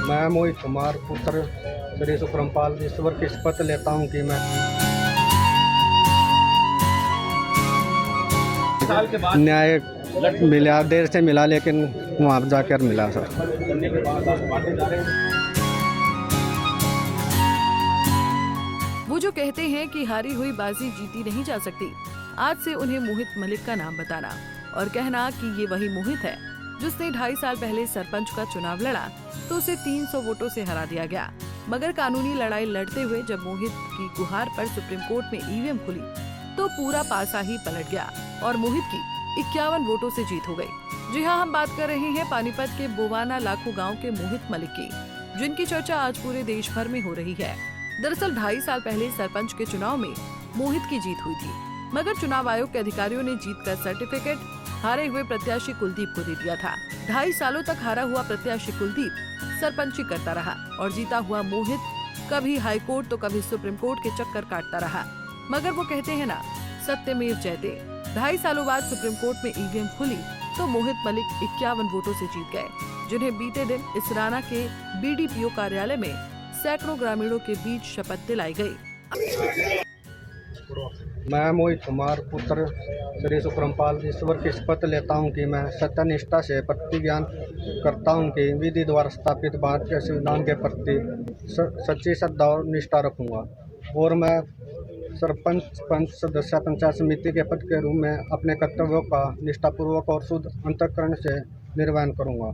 मैं मोहित कुमार पुत्र श्री सुखरामपाल ईश्वर की शपथ लेता हूँ कि मैं साल के बाद न्याय मिला, देर से मिला लेकिन वहाँ जाकर मिला सर। करने के बाद आप बांटे जा रहे हैं। वो जो कहते हैं कि हारी हुई बाजी जीती नहीं जा सकती, आज से उन्हें मोहित मलिक का नाम बताना और कहना कि ये वही मोहित है जिसने 2.5 साल पहले सरपंच का चुनाव लड़ा तो उसे 300 वोटों से हरा दिया गया। मगर कानूनी लड़ाई लड़ते हुए जब मोहित की गुहार पर सुप्रीम कोर्ट में ईवीएम खुली तो पूरा पासा ही पलट गया और मोहित की 51 वोटों से जीत हो गई। जी हाँ, हम बात कर रहे हैं पानीपत के बोवाना लाखू गाँव के मोहित मलिक की, जिनकी चर्चा आज पूरे देश भर में हो रही है। दरअसल 2.5 साल पहले सरपंच के चुनाव में मोहित की जीत हुई थी, मगर चुनाव आयोग के अधिकारियों ने जीत का सर्टिफिकेट हारे हुए प्रत्याशी कुलदीप को दे दिया था। 2.5 सालों तक हारा हुआ प्रत्याशी कुलदीप सरपंची करता रहा और जीता हुआ मोहित कभी हाई कोर्ट तो कभी सुप्रीम कोर्ट के चक्कर काटता रहा। मगर वो कहते हैं ना, सत्यमेव जयते। 2.5 सालों बाद सुप्रीम कोर्ट में ईवीएम खुली तो मोहित मलिक 51 वोटों से जीत गए, जिन्हें बीते दिन इसराना के बीडीपीओ कार्यालय में सैकड़ों ग्रामीणों के बीच शपथ दिलाई गई। मैं मोहित कुमार पुत्र श्री सुखरामपाल ईश्वर की शपथ लेता हूँ कि मैं सत्यनिष्ठा से प्रतिज्ञा करता हूँ कि विधि द्वारा स्थापित भारतीय संविधान के प्रति सच्ची श्रद्धा और निष्ठा रखूँगा और मैं सरपंच पंच सदस्य पंचायत समिति के पद के रूप में अपने कर्तव्यों का निष्ठापूर्वक और शुद्ध अंतःकरण से निर्वहन करूँगा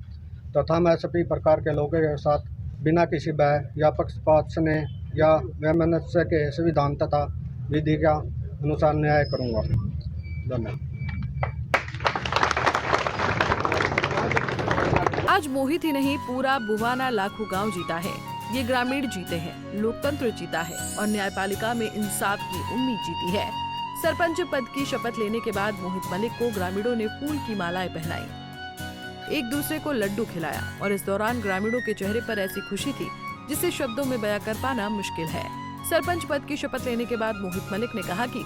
तथा मैं सभी प्रकार के लोगों के साथ बिना किसी भय या पक्षपात स्नेह या वैमनस्य के संविधान तथा विधि का अनुसार न्याय करूँगा। धन्यवाद। आज मोहित ही नहीं, पूरा बुवाना लाखू गांव जीता है। ये ग्रामीण जीते हैं, लोकतंत्र जीता है और न्यायपालिका में इंसाफ की उम्मीद जीती है। सरपंच पद की शपथ लेने के बाद मोहित मलिक को ग्रामीणों ने फूल की मालाएं पहनाई, एक दूसरे को लड्डू खिलाया और इस दौरान ग्रामीणों के चेहरे पर ऐसी खुशी थी जिसे शब्दों में बयां कर पाना मुश्किल है। सरपंच पद की शपथ लेने के बाद मोहित मलिक ने कहा कि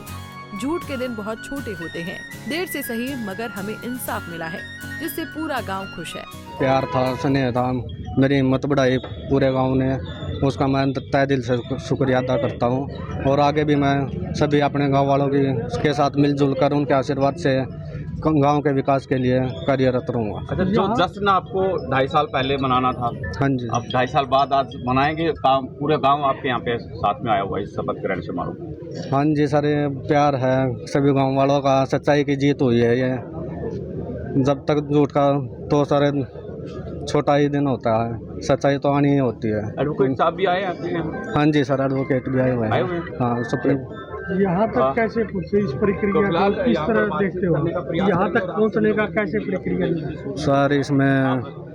झूठ के दिन बहुत छोटे होते हैं, देर से सही मगर हमें इंसाफ मिला है जिससे पूरा गांव खुश है। प्यार था, स्नेह था, मेरी हिम्मत बढ़ाई पूरे गांव ने, उसका मैं तहे दिल से शुक्रिया अदा करता हूं और आगे भी मैं सभी अपने गांव वालों के साथ मिलजुल कर उनके आशीर्वाद से गांव के विकास के लिए कार्यरत रहूँगा। अच्छा, जो जश्न आपको 2.5 साल पहले मनाना था, हाँ जी, अब 2.5 साल बाद आज मनाएंगे। पूरे गांव आपके यहाँ पे साथ में आया हुआ है इस शपथ ग्रहण समारोह। हाँ जी सर, प्यार है सभी गांव वालों का, सच्चाई की जीत हुई है। ये जब तक झूठ का तो सर छोटा ही दिन होता है, सच्चाई तो आनी ही होती है। एडवोकेट साहब भी आए आपके यहाँ? हाँ जी सर, एडवोकेट भी आए हुए हैं। हाँ, सुप्रीम। यहाँ तक कैसे पहुँचे इस प्रक्रिया को किस तरह देखते हो? यहाँ तक पहुँचने का कैसे प्रक्रिया? सर इसमें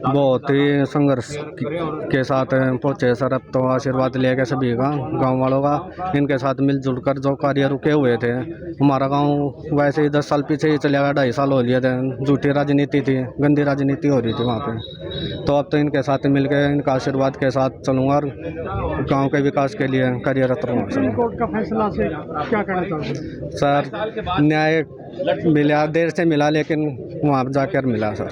बहुत ही संघर्ष के साथ पहुँचे सर। अब तो आशीर्वाद लेके सभी का, गांव वालों का, इनके साथ मिलजुल कर जो कार्य रुके हुए थे। हमारा गांव वैसे ही 10 साल पीछे ही चले गया, 2.5 साल हो लिए थे। झूठी राजनीति थी, गंदी राजनीति हो रही थी वहाँ पे, तो अब तो इनके साथ मिलकर इनका आशीर्वाद के साथ चलूँगा और गाँव के विकास के लिए कार्यरत रहूँगा। सुप्रीम कोर्ट का फैसला से क्या कहना चाहते हैं? सर न्याय मिला, देर से मिला लेकिन वहाँ जाकर मिला सर।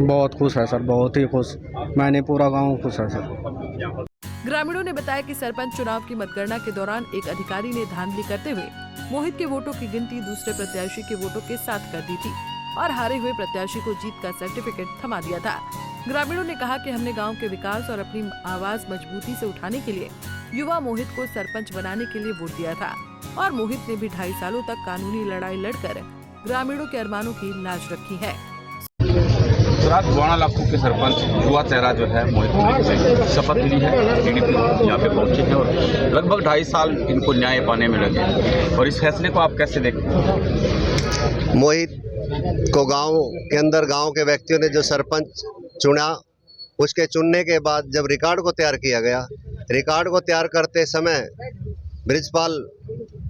बहुत खुश है सर, बहुत ही खुश, मैंने पूरा गांव खुश है सर। ग्रामीणों ने बताया कि सरपंच चुनाव की मतगणना के दौरान एक अधिकारी ने धांधली करते हुए मोहित के वोटों की गिनती दूसरे प्रत्याशी के वोटों के साथ कर दी थी और हारे हुए प्रत्याशी को जीत का सर्टिफिकेट थमा दिया था। ग्रामीणों ने कहा कि हमने गांव के विकास और अपनी आवाज मजबूती से उठाने के लिए युवा मोहित को सरपंच बनाने के लिए वोट दिया था और मोहित ने भी 2.5 सालों तक कानूनी लड़ाई लड़कर ग्रामीणों के अरमानों की लाज रखी है। बुवाना लाखू के सरपंच युवा चेहरा जो है मोहित मलिक से शपथ ली है, बीडीपी यहाँ पे पहुंचे हैं और लगभग 2.5 साल इनको न्याय पाने में लगे और इस फैसले को आप कैसे देखते हैं? मोहित को गांव के अंदर गांव के व्यक्तियों ने जो सरपंच चुना, उसके चुनने के बाद जब रिकॉर्ड को तैयार किया गया, रिकॉर्ड को तैयार करते समय ब्रिजपाल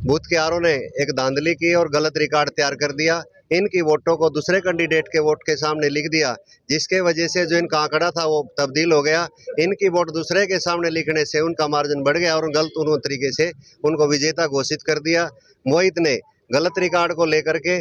बूथ के आरओ ने एक धांधली की और गलत रिकॉर्ड तैयार कर दिया। इनकी वोटों को दूसरे कैंडिडेट के वोट के सामने लिख दिया, जिसके वजह से जो इनका आंकड़ा था वो तब्दील हो गया। इनकी वोट दूसरे के सामने लिखने से उनका मार्जिन बढ़ गया और गलत उन्होंने तरीके से उनको विजेता घोषित कर दिया। मोहित ने गलत रिकॉर्ड को लेकर के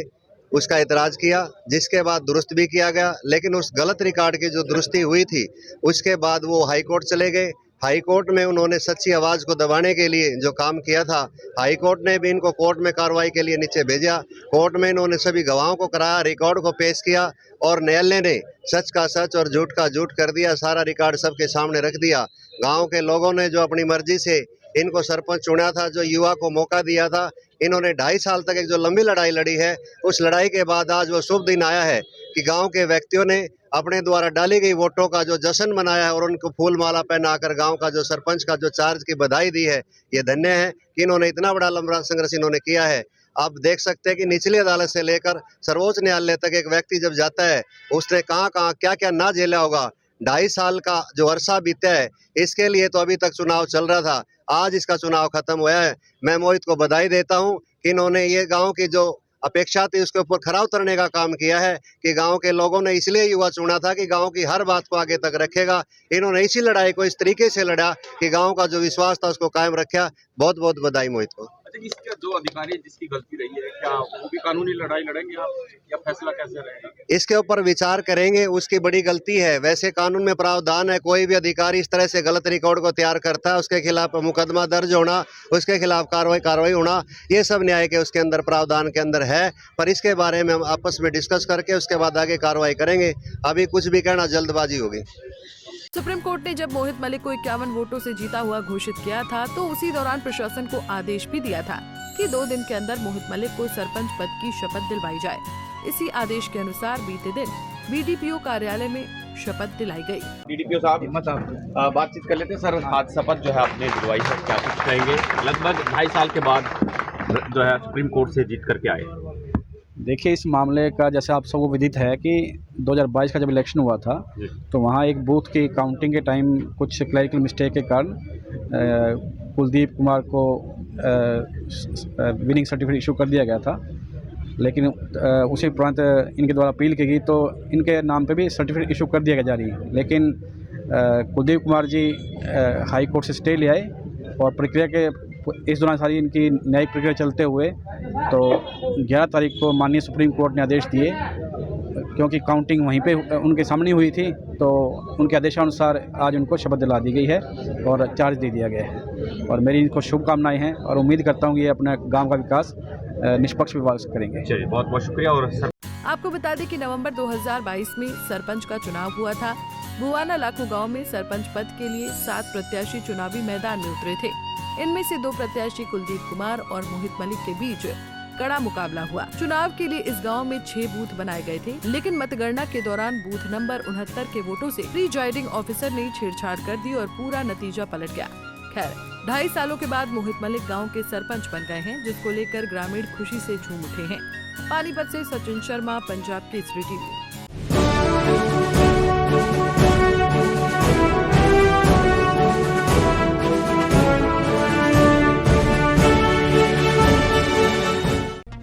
उसका इतराज़ किया, जिसके बाद दुरुस्त भी किया गया। लेकिन उस गलत रिकॉर्ड की जो दुरुस्ती हुई थी उसके बाद वो हाई कोर्ट चले गए। हाई कोर्ट में उन्होंने सच्ची आवाज़ को दबाने के लिए जो काम किया था, हाई कोर्ट ने भी इनको कोर्ट में कार्रवाई के लिए नीचे भेजा। कोर्ट में इन्होंने सभी गवाहों को कराया, रिकॉर्ड को पेश किया और न्यायालय ने सच का सच और झूठ का झूठ कर दिया। सारा रिकॉर्ड सबके सामने रख दिया। गांव के लोगों ने जो अपनी मर्जी से इनको सरपंच चुना था, जो युवा को मौका दिया था, इन्होंने 2.5 साल तक एक जो लंबी लड़ाई लड़ी है, उस लड़ाई के बाद आज वो शुभ दिन आया है कि गांव के व्यक्तियों ने अपने द्वारा डाली गई वोटों का जो जश्न मनाया है और उनको फूल माला पहनाकर गांव का जो सरपंच का जो चार्ज की बधाई दी है। ये धन्य है कि इन्होंने इतना बड़ा लंबा संघर्ष इन्होंने किया है। आप देख सकते हैं कि निचली अदालत से लेकर सर्वोच्च न्यायालय तक एक व्यक्ति जब जाता है, उसने कहाँ कहाँ क्या क्या ना झेला होगा। 2.5 साल का जो अरसा बीता है, इसके लिए तो अभी तक चुनाव चल रहा था, आज इसका चुनाव खत्म हुआ है। मैं मोहित को बधाई देता हूँ कि इन्होंने ये गाँव की जो अपेक्षा थी उसके ऊपर खरा उतरने का काम किया है कि गांव के लोगों ने इसलिए युवा चुना था कि गांव की हर बात को आगे तक रखेगा। इन्होंने इसी लड़ाई को इस तरीके से लड़ा कि गांव का जो विश्वास था उसको कायम रखा। बहुत बहुत बधाई मोहित को। अच्छा, इसका जो अधिकारी जिसकी गलती रही है, क्या वो भी कानूनी लड़ाई लड़ेंगे आप, या फैसला कैसे रहेगा? इसके ऊपर विचार करेंगे। उसकी बड़ी गलती है, वैसे कानून में प्रावधान है, कोई भी अधिकारी इस तरह से गलत रिकॉर्ड को तैयार करता है उसके खिलाफ मुकदमा दर्ज होना, उसके खिलाफ कार्रवाई होना, ये सब न्याय के उसके अंदर प्रावधान के अंदर है। पर इसके बारे में हम आपस में डिस्कस करके उसके बाद आगे कार्रवाई करेंगे। अभी कुछ भी कहना जल्दबाजी होगी। सुप्रीम कोर्ट ने जब मोहित मलिक को 51 वोटों से जीता हुआ घोषित किया था, तो उसी दौरान प्रशासन को आदेश भी दिया था कि 2 दिन के अंदर मोहित मलिक को सरपंच पद की शपथ दिलवाई जाए। इसी आदेश के अनुसार बीते दिन बीडीपीओ कार्यालय में शपथ दिलाई गई। डीडीपीओ साहब, बातचीत कर लेते हैं। सर, आज शपथ जो है आपने दिलवाई है, क्या कुछ कहेंगे? लगभग 2.5 साल के बाद जो है सुप्रीम कोर्ट से जीत करके आए। देखिए, इस मामले का जैसे आप सबको विदित है कि 2022 का जब इलेक्शन हुआ था, तो वहाँ एक बूथ की काउंटिंग के टाइम कुछ क्लरिकल मिस्टेक के कारण कुलदीप कुमार को विनिंग सर्टिफिकेट इशू कर दिया गया था। लेकिन उसी उपरांत इनके द्वारा अपील की गई तो इनके नाम पे भी सर्टिफिकेट इशू कर दिया गया जारी। लेकिन कुलदीप कुमार जी हाई कोर्ट से स्टे ले आए और प्रक्रिया के इस दौरान सारी इनकी न्यायिक प्रक्रिया चलते हुए तो 11 तारीख को माननीय सुप्रीम कोर्ट ने आदेश दिए, क्योंकि काउंटिंग वहीं पे उनके सामने हुई थी, तो उनके आदेशानुसार आज उनको शपथ दिला दी गई है और चार्ज दे दिया गया है। और मेरी इनको शुभकामनाएं हैं और उम्मीद करता हूँ कि ये अपने गांव का विकास निष्पक्ष विकास करेंगे। चलिए, बहुत बहुत शुक्रिया। और आपको बता दें कि नवंबर 2022 में सरपंच का चुनाव हुआ था। बुवाना लाखू गांव में सरपंच पद के लिए 7 प्रत्याशी चुनावी मैदान में उतरे थे। इनमें से 2 प्रत्याशी कुलदीप कुमार और मोहित मलिक के बीच कड़ा मुकाबला हुआ। चुनाव के लिए इस गांव में 6 बूथ बनाए गए थे, लेकिन मतगणना के दौरान बूथ नंबर 69 के वोटों से प्रिजाइडिंग ऑफिसर ने छेड़छाड़ कर दी और पूरा नतीजा पलट गया। खैर, 2.5 सालों के बाद मोहित मलिक गांव के सरपंच बन गए हैं, जिसको लेकर ग्रामीण खुशी से झूम उठे हैं। पानीपत से सचिन शर्मा, पंजाब केसरी टीवी।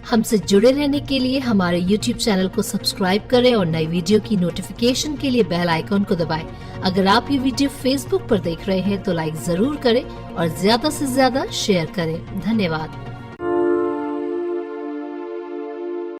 हमसे जुड़े रहने के लिए हमारे YouTube चैनल को सब्सक्राइब करें और नई वीडियो की नोटिफिकेशन के लिए बेल आइकॉन को दबाएं। अगर आप ये वीडियो Facebook पर देख रहे हैं तो लाइक जरूर करें और ज्यादा से ज्यादा शेयर करें। धन्यवाद।